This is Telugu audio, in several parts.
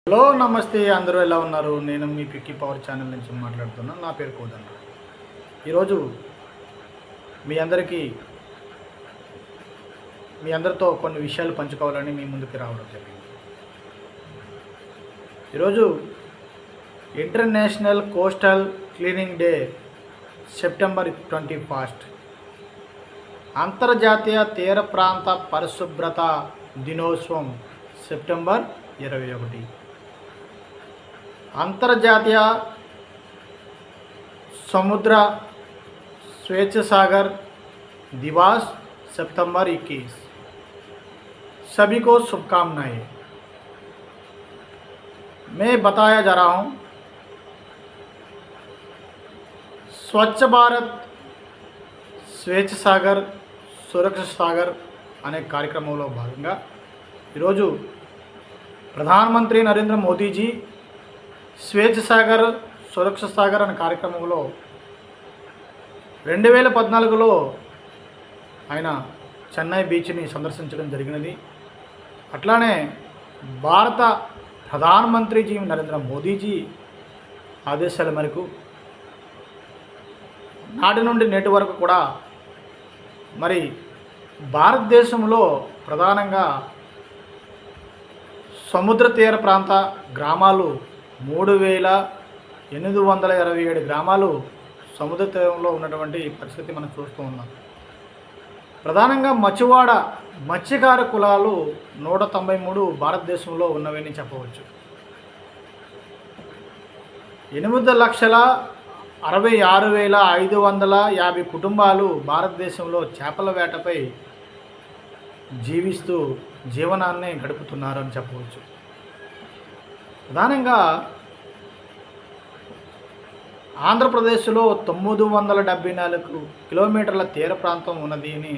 హలో నమస్తే, అందరూ ఎలా ఉన్నారు? నేను మీ పిక్కి పవర్ ఛానల్ నుంచి మాట్లాడుతున్నాను. నా పేరు కోదండ. ఈరోజు మీ అందరితో కొన్ని విషయాలు పంచుకోవాలని మీ ముందుకు రావడం జరిగింది. ఈరోజు international coastal cleaning day, September 21. అంతర్జాతీయ తీర ప్రాంత పరిశుభ్రత దినోత్సవం సెప్టెంబర్ 21. अंतर्जातीय समुद्र स्वेच्छ सागर दिवस सितंबर 21। सभी को शुभकामनाएं। मैं बताया जा रहा हूँ, स्वच्छ भारत స్వేచ్ఛ సాగర్ సురక్ష సాగర్ అనే కార్యక్రమంలో భాగంగా ఈరోజు ప్రధానమంత్రి నరేంద్ర మోదీజీ స్వేచ్ఛ సాగర్ సురక్ష సాగర్ అనే కార్యక్రమంలో 2014లో ఆయన చెన్నై బీచ్ని సందర్శించడం జరిగినది. అట్లానే భారత ప్రధానమంత్రి నరేంద్ర మోదీజీ ఆదేశాల మేరకు నాటి నుండి నేటి వరకు కూడా మరి భారతదేశంలో ప్రధానంగా సముద్ర తీర ప్రాంత గ్రామాలు 3827 గ్రామాలు సముద్ర తీరంలో ఉన్నటువంటి పరిస్థితి మనం చూస్తూ ఉన్నాం. ప్రధానంగా మత్స్యకార కులాలు 193 భారతదేశంలో ఉన్నవని చెప్పవచ్చు. 8,66,550 కుటుంబాలు భారతదేశంలో చేపల వేటపై జీవిస్తూ జీవనాన్ని గడుపుతున్నారని చెప్పవచ్చు. ప్రధానంగా ఆంధ్రప్రదేశ్లో 974 కిలోమీటర్ల తీర ప్రాంతం ఉన్నది అని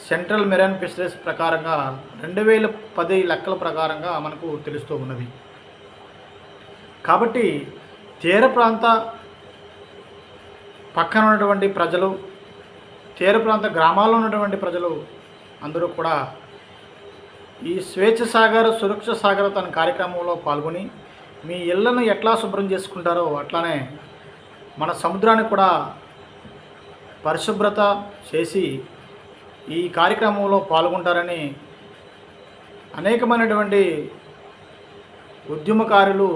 సెంట్రల్ మెరైన్ ఫిషరీస్ ప్రకారంగా 2010 లెక్కల ప్రకారంగా మనకు తెలుస్తూ ఉన్నది. కాబట్టి తీర ప్రాంత పక్కన ఉన్నటువంటి ప్రజలు, తీర ప్రాంత గ్రామాల్లో ఉన్నటువంటి ప్రజలు అందరూ కూడా ఈ స్వేచ్ఛ సాగర్ సురక్ష సాగర్ తన కార్యక్రమంలో పాల్గొని మీ ఇళ్లను ఎట్లా శుభ్రం చేసుకుంటారో అట్లానే మన సముద్రాన్ని కూడా పరిశుభ్రత చేసి ఈ కార్యక్రమంలో పాల్గొంటారని అనేకమైనటువంటి ఉద్యమకారులు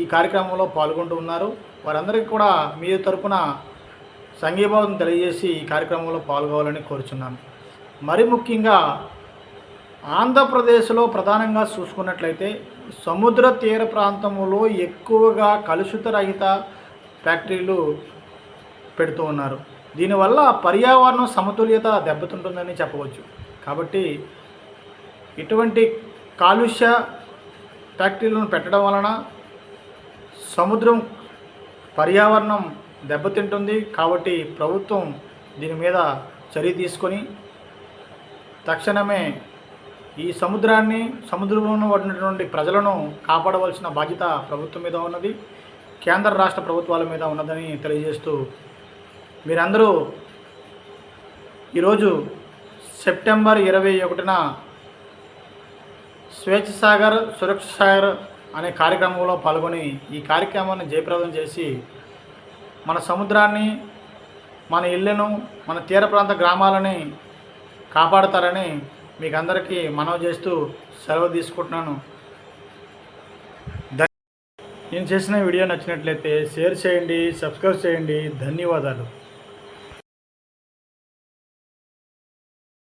ఈ కార్యక్రమంలో పాల్గొంటూ ఉన్నారు. వారందరికీ కూడా మీ తరపున సంఘీభావం తెలియజేసి ఈ కార్యక్రమంలో పాల్గొవాలని కోరుచున్నాను. మరి ముఖ్యంగా ఆంధ్రప్రదేశ్లో ప్రధానంగా చూసుకున్నట్లయితే సముద్ర తీర ప్రాంతంలో ఎక్కువగా కలుషిత రహిత ఫ్యాక్టరీలు పెడుతూ ఉన్నారు. దీనివల్ల పర్యావరణ సమతుల్యత దెబ్బతింటుందని చెప్పవచ్చు. కాబట్టి ఇటువంటి కాలుష్య ఫ్యాక్టరీలను పెట్టడం వలన సముద్రం పర్యావరణం దెబ్బతింటుంది. కాబట్టి ప్రభుత్వం దీని మీద చర్య తీసుకొని తక్షణమే ఈ సముద్రంలో ఉన్నటువంటి ప్రజలను కాపాడవలసిన బాధ్యత ప్రభుత్వం మీద ఉన్నది, కేంద్ర రాష్ట్ర ప్రభుత్వాల మీద ఉన్నదని తెలియజేస్తూ మీరందరూ ఈరోజు సెప్టెంబర్ 21న స్వేచ్ఛ సాగర్ సురక్ష సాగర్ అనే కార్యక్రమంలో పాల్గొని ఈ కార్యక్రమాన్ని జయప్రదం చేసి మన సముద్రాన్ని, మన ఇళ్లను, మన తీర ప్రాంత గ్రామాలని కాపాడతారని మీకు అందరికీ మనవి చేస్తూ సెలవు తీసుకుంటున్నాను. నేను చేసిన వీడియో నచ్చినట్లయితే షేర్ చేయండి, సబ్స్క్రైబ్ చేయండి. ధన్యవాదాలు.